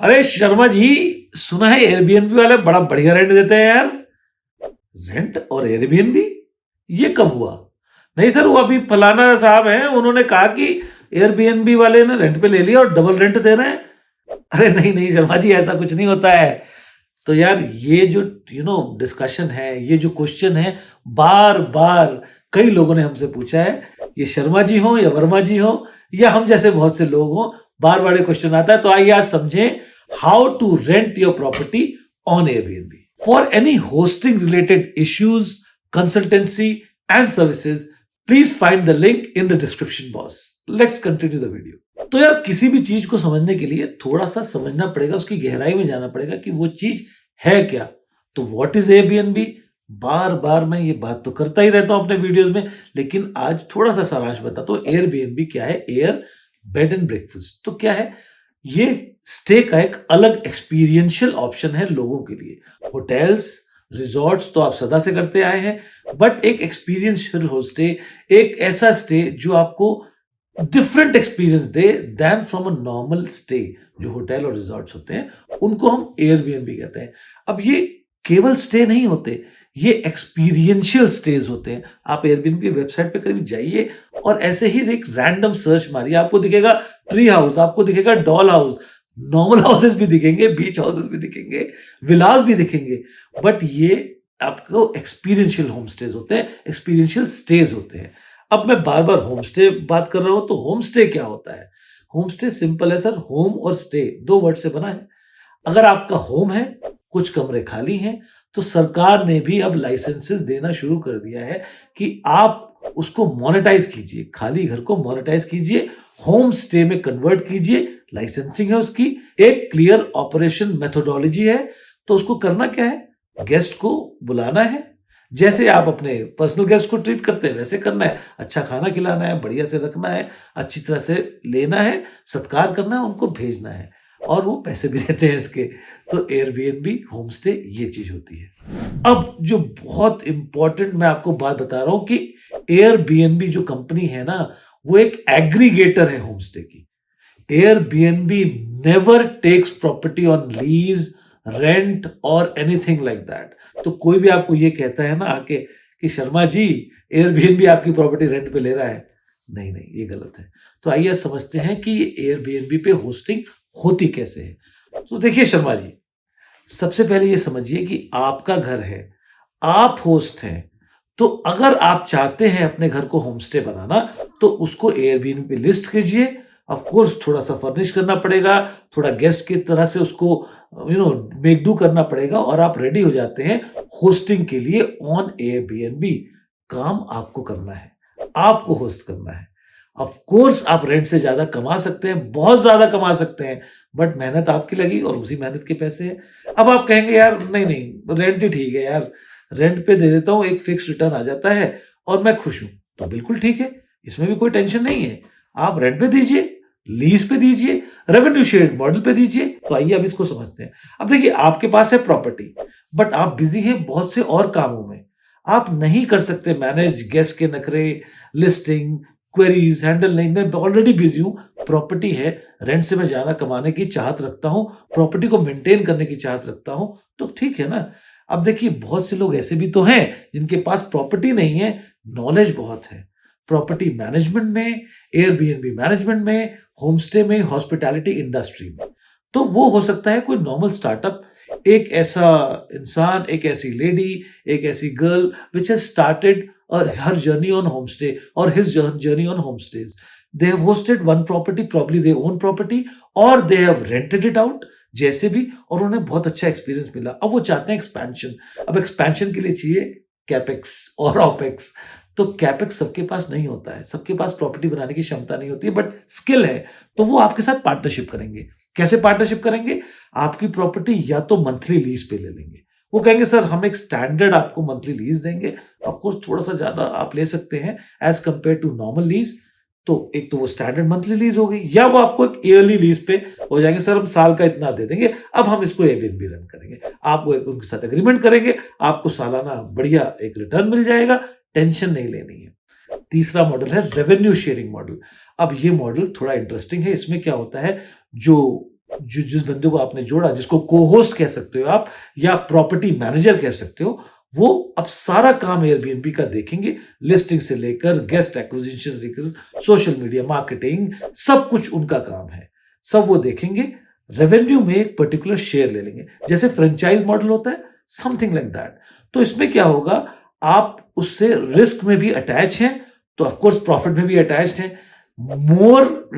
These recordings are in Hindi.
अरे शर्मा जी, सुना है एयरबीएनबी वाले बड़ा बढ़िया रेंट देते हैं यार। रेंट और एयरबीएनबी, ये कब हुआ? नहीं सर, वो अभी फलाना साहब हैं, उन्होंने कहा कि एयरबीएनबी वाले ने रेंट पे ले लिया और डबल रेंट दे रहे हैं। अरे नहीं नहीं शर्मा जी, ऐसा कुछ नहीं होता है। तो यार ये जो डिस्कशन है, ये जो क्वेश्चन है, बार बार कई लोगों ने हमसे पूछा है। ये शर्मा जी हो या वर्मा जी हो या हम जैसे बहुत से लोग हों, बार बार ये क्वेश्चन आता है। तो आइए आज समझें how to rent your property on Airbnb. For any hosting related issues, consultancy and services, please find the link in the description box. Let's continue the video. तो यार किसी भी चीज को समझने के लिए थोड़ा सा समझना पड़ेगा, उसकी गहराई में जाना पड़ेगा कि वो चीज है क्या। तो व्हाट इज एयरबीएनबी? बार बार मैं ये बात तो करता ही रहता हूं अपने वीडियोस में, लेकिन आज थोड़ा सा सारांश बताता हूं। एयरबीएनबी क्या है? Air bed and breakfast. तो क्या है ये? स्टे का एक अलग एक्सपीरियंशियल ऑप्शन है लोगों के लिए। होटल्स, रिजॉर्ट्स तो आप सदा से करते आए हैं, बट एक एक्सपीरियंशियल हो स्टे, एक ऐसा स्टे जो आपको डिफरेंट एक्सपीरियंस दे than from a normal stay. जो होटल और रिजॉर्ट्स होते हैं उनको हम एयरबीएनबी कहते हैं। अब ये केवल स्टे नहीं होते, ये एक्सपीरियंशियल स्टेज होते हैं। आप एयरबीएनबी वेबसाइट पे कभी जाइए और ऐसे ही एक रैंडम सर्च मारिए, आपको दिखेगा ट्री हाउस, आपको दिखेगा डॉल हाउस, नॉर्मल हाउसेस भी दिखेंगे, बीच हाउसेस भी दिखेंगे, विलास भी दिखेंगे, बट ये आपको एक्सपीरियंशियल होम स्टेज होते हैं, एक्सपीरियंशियल स्टेज होते हैं। अब मैं बार बार होम स्टे बात कर रहा हूं, तो होम स्टे क्या होता है? होम स्टे सिंपल है सर, होम और स्टे दो वर्ड से बना है। अगर आपका होम है, कुछ कमरे खाली हैं, तो सरकार ने भी अब लाइसेंसेस देना शुरू कर दिया है कि आप उसको मोनेटाइज कीजिए, खाली घर को मोनेटाइज कीजिए, होम स्टे में कन्वर्ट कीजिए। लाइसेंसिंग है उसकी, एक क्लियर ऑपरेशन मेथोडोलॉजी है। तो उसको करना क्या है? गेस्ट को बुलाना है, जैसे आप अपने पर्सनल गेस्ट को ट्रीट करते हैं वैसे करना है। अच्छा खाना खिलाना है, बढ़िया से रखना है, अच्छी तरह से लेना है, सत्कार करना है, उनको भेजना है, और वो पैसे भी देते हैं इसके। तो एयरबीएनबी होम स्टे ये चीज होती है। अब जो बहुत इंपॉर्टेंट मैं आपको बात बता रहा हूं कि एयरबीएनबी जो कंपनी है ना, वो एक एग्रीगेटर है होम स्टे की। Airbnb never tax property on lease, rent और एनीथिंग लाइक दैट। तो कोई भी आपको ये कहता है ना आके कि शर्मा जी एयरबीएनबी आपकी प्रॉपर्टी रेंट पे ले रहा है, नहीं नहीं, ये गलत है। तो आइए समझते हैं कि ये एयरबीएनबी पे होस्टिंग होती कैसे है। तो देखिए शर्मा जी, सबसे पहले ये समझिए कि आपका घर है, आप होस्ट हैं। तो अगर आप चाहते हैं अपने घर को होम स्टे बनाना, तो उसको एयरबीएनबी पे लिस्ट कीजिए। ऑफ कोर्स थोड़ा सा फर्निश करना पड़ेगा, थोड़ा गेस्ट की तरह से उसको मेक डू करना पड़ेगा, और आप रेडी हो जाते हैं होस्टिंग के लिए ऑन एयरबीएनबी। काम आपको करना है, आपको होस्ट करना है। ऑफ कोर्स आप रेंट से ज्यादा कमा सकते हैं, बहुत ज्यादा कमा सकते हैं, बट मेहनत आपकी लगी और उसी मेहनत के पैसे हैं। अब आप कहेंगे यार नहीं नहीं, रेंट ही ठीक है यार, रेंट पे दे देता हूं, एक फिक्स रिटर्न आ जाता है और मैं खुश हूं। तो बिल्कुल ठीक है, इसमें भी कोई टेंशन नहीं है। आप रेंट पे दीजिए, लीज पे दीजिए, रेवेन्यू शेयर मॉडल पे दीजिए। तो आइए अब इसको समझते हैं। अब देखिए, आपके पास है प्रॉपर्टी, बट आप बिजी हैं बहुत से और कामों में। आप नहीं कर सकते मैनेज गेस्ट के नखरे, लिस्टिंग, क्वेरीज हैंडल नहीं। मैं ऑलरेडी बिजी हूं, प्रॉपर्टी है, रेंट से मैं ज्यादा कमाने की चाहत रखता हूं, प्रॉपर्टी को मेंटेन करने की चाहत रखता हूं, तो ठीक है ना। अब देखिए, बहुत से लोग ऐसे भी तो हैं जिनके पास प्रॉपर्टी नहीं है, नॉलेज बहुत है प्रॉपर्टी मैनेजमेंट में, एयरबीएनबी मैनेजमेंट में, होम स्टे में, हॉस्पिटैलिटी इंडस्ट्री में। तो वो हो सकता है कोई नॉर्मल स्टार्टअप, एक ऐसा इंसान, एक ऐसी लेडी, एक ऐसी girl which has started her journey on homestay or his journey on homestays. They have hosted one property, probably their own property, or they have rented it out, जैसे भी, और उन्हें बहुत अच्छा एक्सपीरियंस मिला। अब वो चाहते हैं एक्सपेंशन। अब एक्सपेंशन के लिए चाहिए कैपेक्स और ऑपेक्स। तो कैपेक्स सबके पास नहीं होता है, सबके पास प्रॉपर्टी बनाने की क्षमता नहीं होती है, बट स्किल है। तो वो आपके साथ पार्टनरशिप करेंगे। कैसे पार्टनरशिप करेंगे? आपकी प्रॉपर्टी या तो मंथली लीज पे ले लेंगे, वो कहेंगे सर हम एक स्टैंडर्ड आपको मंथली लीज देंगे, ऑफ कोर्स थोड़ा सा ज्यादा आप ले सकते हैं as compare to normal lease. तो एक तो वो स्टैंडर्ड मंथली लीज हो गई, या वो आपको एक ईयरली लीज पे हो जाएंगे, सर हम साल का इतना दे देंगे, अब हम इसको एयरबीएनबी रन करेंगे। आप वो उनके साथ एग्रीमेंट करेंगे, आपको सालाना बढ़िया एक रिटर्न मिल जाएगा, टेंशन नहीं लेनी है। तीसरा मॉडल है रेवेन्यू शेयरिंग मॉडल। अब ये मॉडल थोड़ा इंटरेस्टिंग है। इसमें क्या होता है, जो जिस बंदे को आपने जोड़ा, जिसको को होस्ट कह सकते हो आप या प्रॉपर्टी मैनेजर कह सकते हो, वो अब सारा काम एयरबीएनबी का देखेंगे, लिस्टिंग से लेकर गेस्ट एक्विजिशन से लेकर सोशल मीडिया मार्केटिंग, सब कुछ उनका काम है, सब वो देखेंगे। रेवेन्यू में एक पर्टिकुलर शेयर ले लेंगे, जैसे फ्रेंचाइज मॉडल होता है, समथिंग लाइक दैट। तो इसमें क्या होगा, आप उससे रिस्क में भी अटैच हैं, तो ऑफकोर्स प्रॉफिट में भी अटैच हैं। More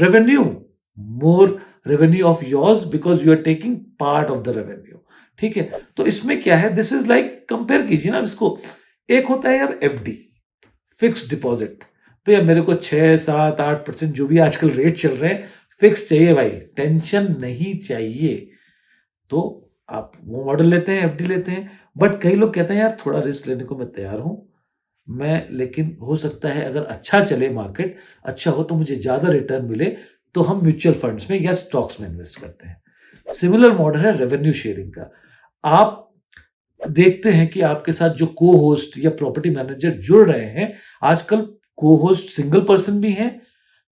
revenue of yours because you are taking part of the revenue. ठीक है, तो इसमें क्या है, दिस इज लाइक, कंपेयर कीजिए ना इसको, एक होता है यार एफडी, फिक्स डिपॉजिट, तो यार मेरे को 6, 7, 8% जो भी आजकल रेट चल रहे हैं फिक्स चाहिए भाई, टेंशन नहीं चाहिए, तो आप वो मॉडल लेते हैं, एफडी लेते हैं। बट कई लोग कहते हैं यार थोड़ा रिस्क लेने को मैं तैयार हूं मैं, लेकिन हो सकता है अगर अच्छा चले मार्केट, अच्छा हो तो मुझे ज्यादा रिटर्न मिले, तो हम म्यूचुअल फंड्स में या स्टॉक्स में इन्वेस्ट करते हैं। सिमिलर मॉडल है रेवेन्यू शेयरिंग का। आप देखते हैं कि आपके साथ जो को होस्ट या प्रॉपर्टी मैनेजर जुड़ रहे हैं, आजकल को होस्ट सिंगल पर्सन भी हैं,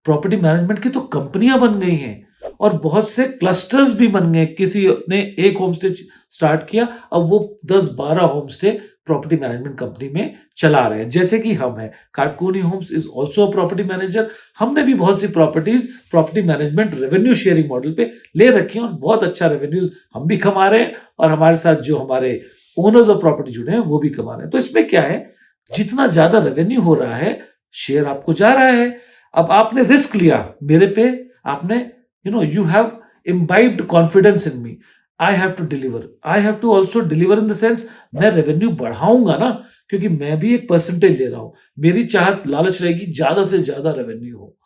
प्रॉपर्टी मैनेजमेंट की तो कंपनियां बन गई हैं और बहुत से क्लस्टर्स भी बन गए। किसी ने एक होम स्टे स्टार्ट किया, अब वो 10-12 home stay property management company में चला रहे हैं, जैसे कि हम हैं। Katkoni homes is also property manager. हमने भी बहुत सी properties property management revenue sharing model पे ले रखी हैं और बहुत अच्छा रेवेन्यूज हम भी कमा रहे हैं और हमारे साथ जो हमारे ओनर्स ऑफ प्रॉपर्टी जुड़े हैं वो भी कमा रहे हैं। तो इसमें क्या है, जितना ज्यादा रेवेन्यू हो रहा है, शेयर आपको जा रहा है। अब आपने रिस्क लिया मेरे पे, आपने you have imbibed confidence in me, I have to deliver, I have to also deliver in the sense मैं रेवेन्यू बढ़ाऊंगा ना, क्योंकि मैं भी एक परसेंटेज ले रहा हूं, मेरी चाहत लालच रहेगी ज्यादा से ज्यादा रेवेन्यू हो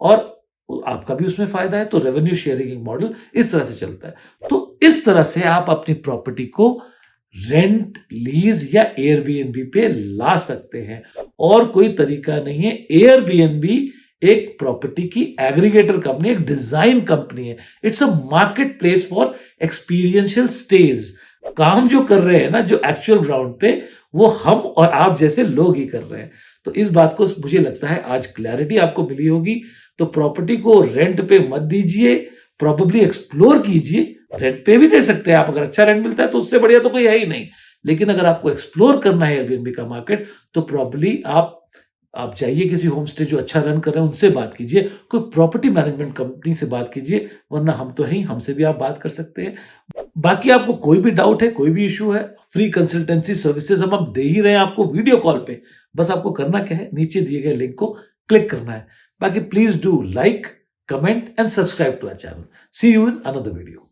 और आपका भी उसमें फायदा है। तो रेवेन्यू शेयरिंग मॉडल इस तरह से चलता है। तो इस तरह से आप अपनी प्रॉपर्टी को रेंट, लीज या एयरबीएनबी पे ला सकते हैं, और कोई तरीका नहीं है। एयरबीएनबी एक प्रॉपर्टी की एग्रीगेटर कंपनी, एक डिजाइन कंपनी है। It's a market place for experiential stage. काम जो कर रहे हैं ना, जो एक्चुअल ग्राउंड पे, वो हम और आप जैसे लोग ही कर रहे हैं। तो इस बात को मुझे लगता है आज क्लैरिटी आपको मिली होगी। तो प्रॉपर्टी को रेंट पे मत दीजिए, प्रॉबेबली एक्सप्लोर कीजिए। रेंट पे भी दे सकते हैं आप, अगर अच्छा रेंट मिलता है तो उससे बढ़िया तो कोई है ही नहीं। लेकिन अगर आपको एक्सप्लोर करना है एयरबीएनबी का मार्केट, तो प्रॉब्ली आप जाइए किसी होम स्टे जो अच्छा रन कर रहे हैं उनसे बात कीजिए, कोई प्रॉपर्टी मैनेजमेंट कंपनी से बात कीजिए, वरना हम तो हैं, हमसे भी आप बात कर सकते हैं। बाकी आपको कोई भी डाउट है, कोई भी इशू है, फ्री कंसल्टेंसी सर्विसेज हम दे ही रहे हैं आपको वीडियो कॉल पे। बस आपको करना क्या है, नीचे दिए गए लिंक को क्लिक करना है। बाकी please do like, comment and subscribe to our channel. See you in another video.